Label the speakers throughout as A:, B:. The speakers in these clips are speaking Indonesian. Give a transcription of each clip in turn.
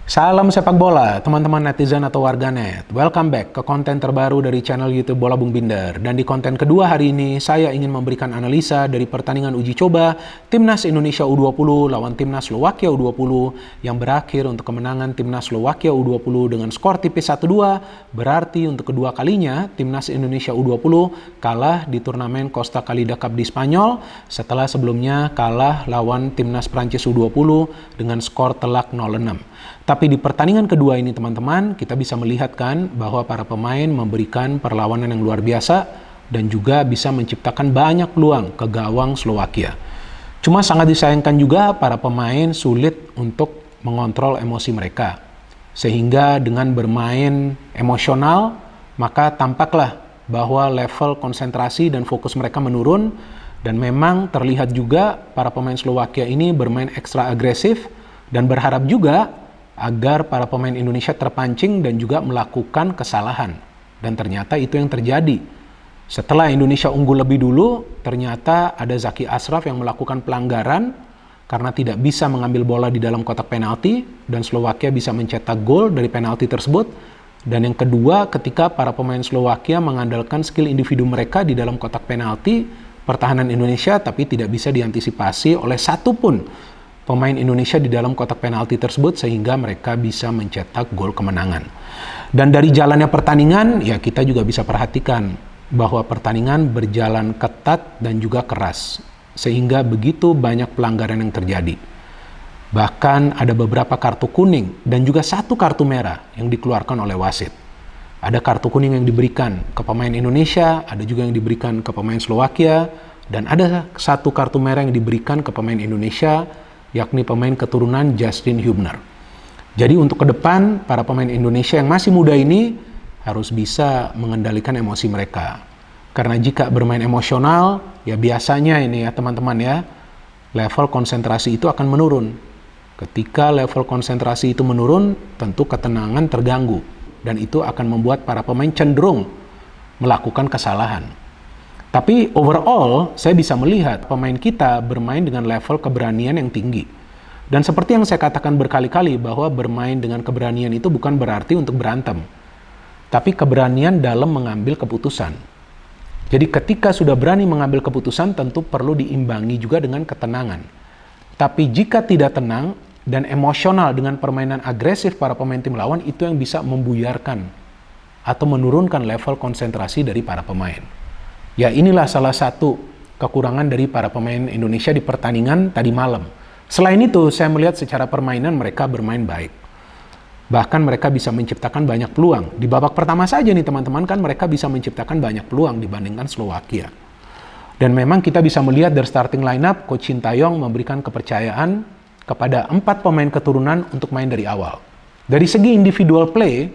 A: Salam sepak bola, teman-teman netizen atau warganet. Welcome back ke konten terbaru dari channel YouTube Bola Bung Binder. Dan di konten kedua hari ini, saya ingin memberikan analisa dari pertandingan uji coba Timnas Indonesia U20 lawan Timnas Slowakia U20 yang berakhir untuk kemenangan Timnas Slowakia U20 dengan skor tipis 1-2. Berarti untuk kedua kalinya, Timnas Indonesia U20 kalah di turnamen Costa Calida Cup di Spanyol setelah sebelumnya kalah lawan Timnas Prancis U20 dengan skor telak 0-6. Tapi di pertandingan kedua ini teman-teman, kita bisa melihat kan bahwa para pemain memberikan perlawanan yang luar biasa dan juga bisa menciptakan banyak peluang ke gawang Slowakia. Cuma sangat disayangkan juga para pemain sulit untuk mengontrol emosi mereka. Sehingga dengan bermain emosional, maka tampaklah bahwa level konsentrasi dan fokus mereka menurun. Dan memang terlihat juga para pemain Slowakia ini bermain ekstra agresif dan berharap juga agar para pemain Indonesia terpancing dan juga melakukan kesalahan. Dan ternyata itu yang terjadi. Setelah Indonesia unggul lebih dulu, ternyata ada Zaki Ashraf yang melakukan pelanggaran karena tidak bisa mengambil bola di dalam kotak penalti dan Slowakia bisa mencetak gol dari penalti tersebut. Dan yang kedua, ketika para pemain Slowakia mengandalkan skill individu mereka di dalam kotak penalti, pertahanan Indonesia tapi tidak bisa diantisipasi oleh satupun pemain Indonesia di dalam kotak penalti tersebut sehingga mereka bisa mencetak gol kemenangan. Dan dari jalannya pertandingan, ya kita juga bisa perhatikan bahwa pertandingan berjalan ketat dan juga keras. Sehingga begitu banyak pelanggaran yang terjadi. Bahkan ada beberapa kartu kuning dan juga satu kartu merah yang dikeluarkan oleh wasit. Ada kartu kuning yang diberikan ke pemain Indonesia, ada juga yang diberikan ke pemain Slowakia, dan ada satu kartu merah yang diberikan ke pemain Indonesia, yakni pemain keturunan Justin Hubner. Jadi untuk ke depan, para pemain Indonesia yang masih muda ini harus bisa mengendalikan emosi mereka. Karena jika bermain emosional, ya biasanya ini ya teman-teman ya, level konsentrasi itu akan menurun. Ketika level konsentrasi itu menurun, tentu ketenangan terganggu. Dan itu akan membuat para pemain cenderung melakukan kesalahan. Tapi overall, saya bisa melihat pemain kita bermain dengan level keberanian yang tinggi. Dan seperti yang saya katakan berkali-kali bahwa bermain dengan keberanian itu bukan berarti untuk berantem. Tapi keberanian dalam mengambil keputusan. Jadi ketika sudah berani mengambil keputusan, tentu perlu diimbangi juga dengan ketenangan. Tapi jika tidak tenang dan emosional dengan permainan agresif para pemain tim lawan, itu yang bisa membuyarkan atau menurunkan level konsentrasi dari para pemain. Ya inilah salah satu kekurangan dari para pemain Indonesia di pertandingan tadi malam. Selain itu, saya melihat secara permainan mereka bermain baik. Bahkan mereka bisa menciptakan banyak peluang. Di babak pertama saja nih teman-teman kan mereka bisa menciptakan banyak peluang dibandingkan Slowakia. Dan memang kita bisa melihat dari starting lineup, Coach Sintayong memberikan kepercayaan kepada 4 pemain keturunan untuk main dari awal. Dari segi individual play,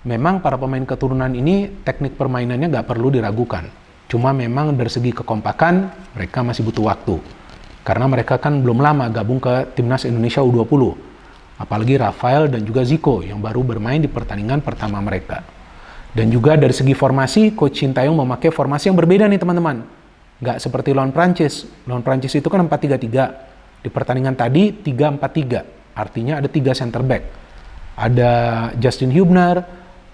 A: memang para pemain keturunan ini teknik permainannya nggak perlu diragukan. Cuma memang dari segi kekompakan, mereka masih butuh waktu. Karena mereka kan belum lama gabung ke Timnas Indonesia U20. Apalagi Rafael dan juga Zico yang baru bermain di pertandingan pertama mereka. Dan juga dari segi formasi, Coach Sintayong memakai formasi yang berbeda nih teman-teman. Nggak seperti lawan Prancis. Lawan Prancis itu kan 4-3-3. Di pertandingan tadi 3-4-3. Artinya ada 3 center back. Ada Justin Hubner,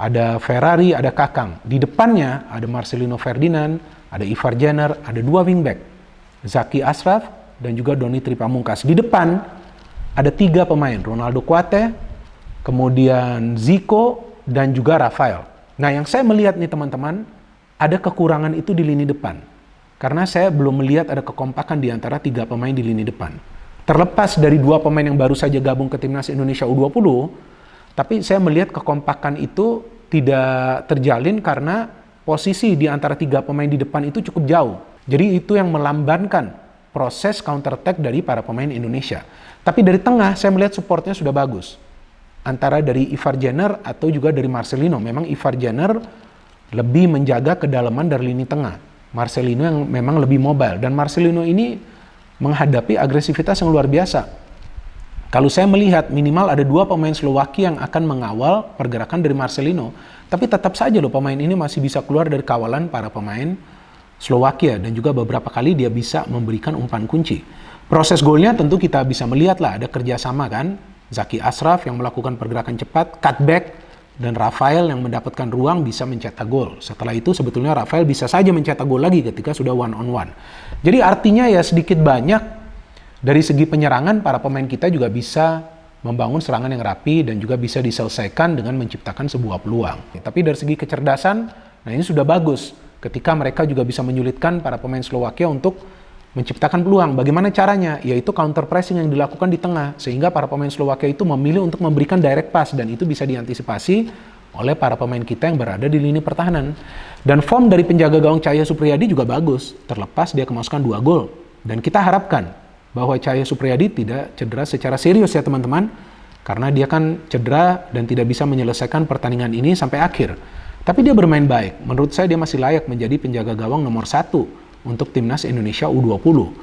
A: ada Ferrari, ada Kakang. Di depannya ada Marcelino Ferdinand, ada Ivar Jenner, ada 2 wingback. Zaki Ashraf dan juga Doni Tripamungkas. Di depan ada 3 pemain, Ronaldo Kuate, kemudian Zico, dan juga Rafael. Nah yang saya melihat nih teman-teman, ada kekurangan itu di lini depan. Karena saya belum melihat ada kekompakan di antara 3 pemain di lini depan. Terlepas dari 2 pemain yang baru saja gabung ke Timnas Indonesia U20, tapi saya melihat kekompakan itu tidak terjalin karena posisi di antara 3 pemain di depan itu cukup jauh. Jadi itu yang melambankan proses counter attack dari para pemain Indonesia. Tapi dari tengah saya melihat supportnya sudah bagus. Antara dari Ivar Jenner atau juga dari Marcelino. Memang Ivar Jenner lebih menjaga kedalaman dari lini tengah. Marcelino yang memang lebih mobile. Dan Marcelino ini menghadapi agresivitas yang luar biasa. Kalau saya melihat minimal ada 2 pemain Slowakia yang akan mengawal pergerakan dari Marcelino. Tapi tetap saja loh pemain ini masih bisa keluar dari kawalan para pemain Slowakia. Dan juga beberapa kali dia bisa memberikan umpan kunci. Proses golnya tentu kita bisa melihat lah ada kerjasama kan Zaki Ashraf yang melakukan pergerakan cepat, cutback, dan Rafael yang mendapatkan ruang bisa mencetak gol. Setelah itu sebetulnya Rafael bisa saja mencetak gol lagi ketika sudah one on one. Jadi artinya ya sedikit banyak dari segi penyerangan para pemain kita juga bisa membangun serangan yang rapi dan juga bisa diselesaikan dengan menciptakan sebuah peluang. Tapi dari segi kecerdasan, nah ini sudah bagus ketika mereka juga bisa menyulitkan para pemain Slovakia untuk menciptakan peluang. Bagaimana caranya? Yaitu counter pressing yang dilakukan di tengah, sehingga para pemain Slovakia itu memilih untuk memberikan direct pass, dan itu bisa diantisipasi oleh para pemain kita yang berada di lini pertahanan. Dan form dari penjaga gawang Cahaya Supriyadi juga bagus, terlepas dia kemasukan 2 gol. Dan kita harapkan bahwa Cahaya Supriyadi tidak cedera secara serius ya teman-teman, karena dia kan cedera dan tidak bisa menyelesaikan pertandingan ini sampai akhir. Tapi dia bermain baik. Menurut saya dia masih layak menjadi penjaga gawang nomor 1 untuk Timnas Indonesia U20.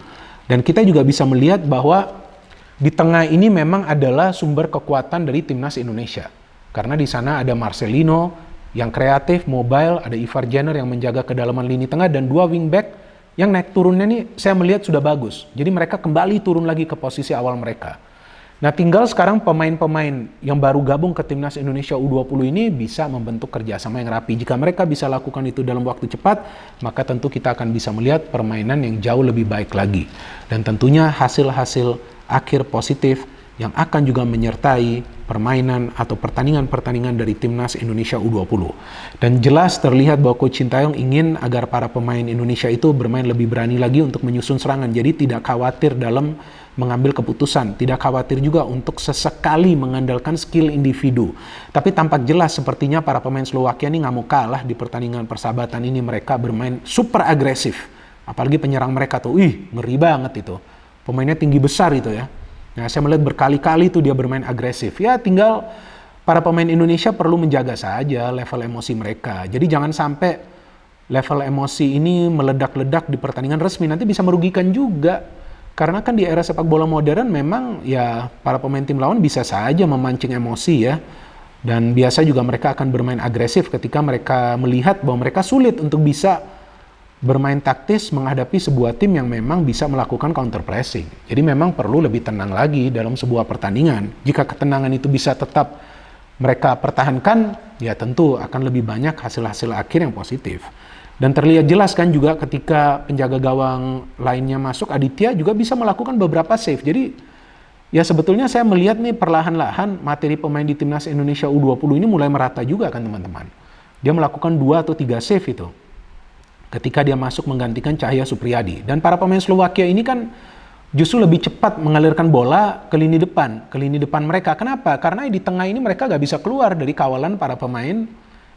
A: Dan kita juga bisa melihat bahwa di tengah ini memang adalah sumber kekuatan dari Timnas Indonesia. Karena di sana ada Marcelino yang kreatif, mobile, ada Ivar Jenner yang menjaga kedalaman lini tengah, dan 2 wingback yang naik turunnya nih saya melihat sudah bagus. Jadi mereka kembali turun lagi ke posisi awal mereka. Nah tinggal sekarang pemain-pemain yang baru gabung ke Timnas Indonesia U20 ini bisa membentuk kerjasama yang rapi. Jika mereka bisa lakukan itu dalam waktu cepat, maka tentu kita akan bisa melihat permainan yang jauh lebih baik lagi. Dan tentunya hasil-hasil akhir positif yang akan juga menyertai permainan atau pertandingan-pertandingan dari Timnas Indonesia U20. Dan jelas terlihat bahwa Coach Sintayong ingin agar para pemain Indonesia itu bermain lebih berani lagi untuk menyusun serangan. Jadi tidak khawatir dalam mengambil keputusan, tidak khawatir juga untuk sesekali mengandalkan skill individu. Tapi tampak jelas sepertinya para pemain Slovakia ini nggak mau kalah di pertandingan persahabatan ini. Mereka bermain super agresif. Apalagi penyerang mereka tuh, ngeri banget itu. Pemainnya tinggi besar itu ya. Nah, saya melihat berkali-kali tuh dia bermain agresif. Ya tinggal para pemain Indonesia perlu menjaga saja level emosi mereka. Jadi jangan sampai level emosi ini meledak-ledak di pertandingan resmi. Nanti bisa merugikan juga. Karena kan di era sepak bola modern memang ya para pemain tim lawan bisa saja memancing emosi ya. Dan biasa juga mereka akan bermain agresif ketika mereka melihat bahwa mereka sulit untuk bisa bermain taktis menghadapi sebuah tim yang memang bisa melakukan counter pressing. Jadi memang perlu lebih tenang lagi dalam sebuah pertandingan. Jika ketenangan itu bisa tetap mereka pertahankan, ya tentu akan lebih banyak hasil-hasil akhir yang positif. Dan terlihat jelas kan juga ketika penjaga gawang lainnya masuk, Aditya juga bisa melakukan beberapa save. Jadi ya sebetulnya saya melihat nih perlahan-lahan materi pemain di Timnas Indonesia U20 ini mulai merata juga kan teman-teman. Dia melakukan 2 atau 3 save itu ketika dia masuk menggantikan Cahaya Supriyadi. Dan para pemain Slovakia ini kan justru lebih cepat mengalirkan bola ke lini depan mereka. Kenapa? Karena di tengah ini mereka gak bisa keluar dari kawalan para pemain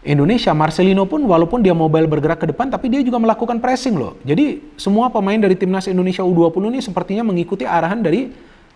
A: Indonesia. Marcelino pun walaupun dia mobile bergerak ke depan, tapi dia juga melakukan pressing loh. Jadi semua pemain dari Timnas Indonesia U20 ini sepertinya mengikuti arahan dari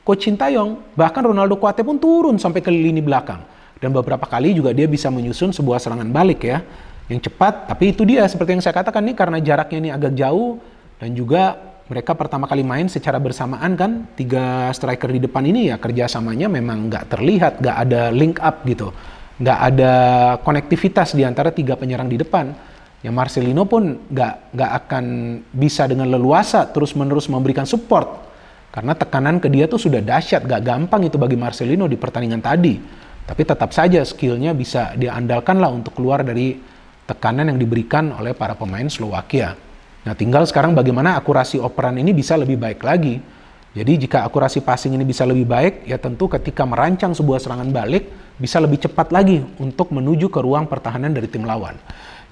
A: Coach Sintayong. Bahkan Ronaldo Kuate pun turun sampai ke lini belakang. Dan beberapa kali juga dia bisa menyusun sebuah serangan balik ya, yang cepat. Tapi itu dia seperti yang saya katakan nih, karena jaraknya ini agak jauh dan juga mereka pertama kali main secara bersamaan kan, 3 striker di depan ini ya kerjasamanya memang nggak terlihat, nggak ada link up gitu, nggak ada konektivitas di antara 3 penyerang di depan. Ya Marcelino pun nggak akan bisa dengan leluasa terus-menerus memberikan support karena tekanan ke dia tuh sudah dahsyat, nggak gampang itu bagi Marcelino di pertandingan tadi. Tapi tetap saja skillnya bisa diandalkan lah untuk keluar dari tekanan yang diberikan oleh para pemain Slovakia. Nah tinggal sekarang bagaimana akurasi operan ini bisa lebih baik lagi. Jadi jika akurasi passing ini bisa lebih baik, ya tentu ketika merancang sebuah serangan balik bisa lebih cepat lagi untuk menuju ke ruang pertahanan dari tim lawan.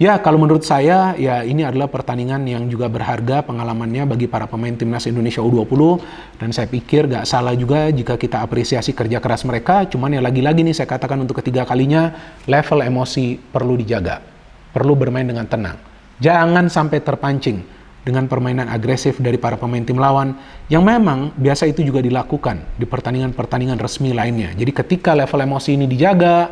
A: Ya kalau menurut saya ya ini adalah pertandingan yang juga berharga pengalamannya bagi para pemain Timnas Indonesia U20. Dan saya pikir gak salah juga jika kita apresiasi kerja keras mereka. Cuman ya lagi-lagi nih saya katakan untuk ketiga kalinya, level emosi perlu dijaga. Perlu bermain dengan tenang. Jangan sampai terpancing dengan permainan agresif dari para pemain tim lawan yang memang biasa itu juga dilakukan di pertandingan-pertandingan resmi lainnya. Jadi ketika level emosi ini dijaga,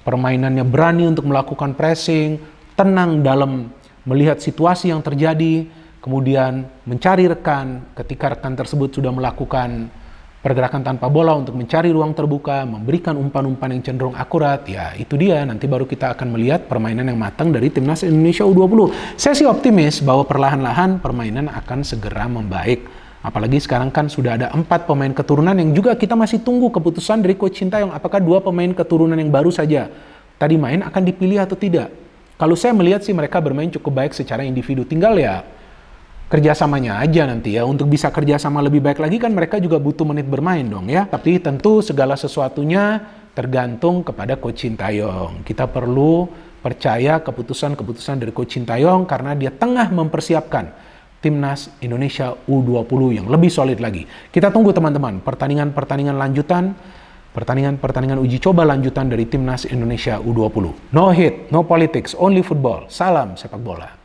A: permainannya berani untuk melakukan pressing, tenang dalam melihat situasi yang terjadi, kemudian mencari rekan ketika rekan tersebut sudah melakukan pergerakan tanpa bola untuk mencari ruang terbuka, memberikan umpan-umpan yang cenderung akurat, ya itu dia, nanti baru kita akan melihat permainan yang matang dari Timnas Indonesia U20. Saya sih optimis bahwa perlahan-lahan permainan akan segera membaik Apalagi sekarang kan sudah ada 4 pemain keturunan yang juga kita masih tunggu keputusan dari Coach Sintayong. Apakah 2 pemain keturunan yang baru saja tadi main akan dipilih atau tidak? Kalau saya melihat sih mereka bermain cukup baik secara individu. Tinggal ya kerjasamanya aja nanti ya. Untuk bisa kerjasama lebih baik lagi kan mereka juga butuh menit bermain dong ya. Tapi tentu segala sesuatunya tergantung kepada Coach Sintayong. Kita perlu percaya keputusan-keputusan dari Coach Sintayong karena dia tengah mempersiapkan Timnas Indonesia U20 yang lebih solid lagi. Kita tunggu teman-teman pertandingan-pertandingan lanjutan, pertandingan-pertandingan uji coba lanjutan dari Timnas Indonesia U20. No hate, no politics, only football. Salam sepak bola.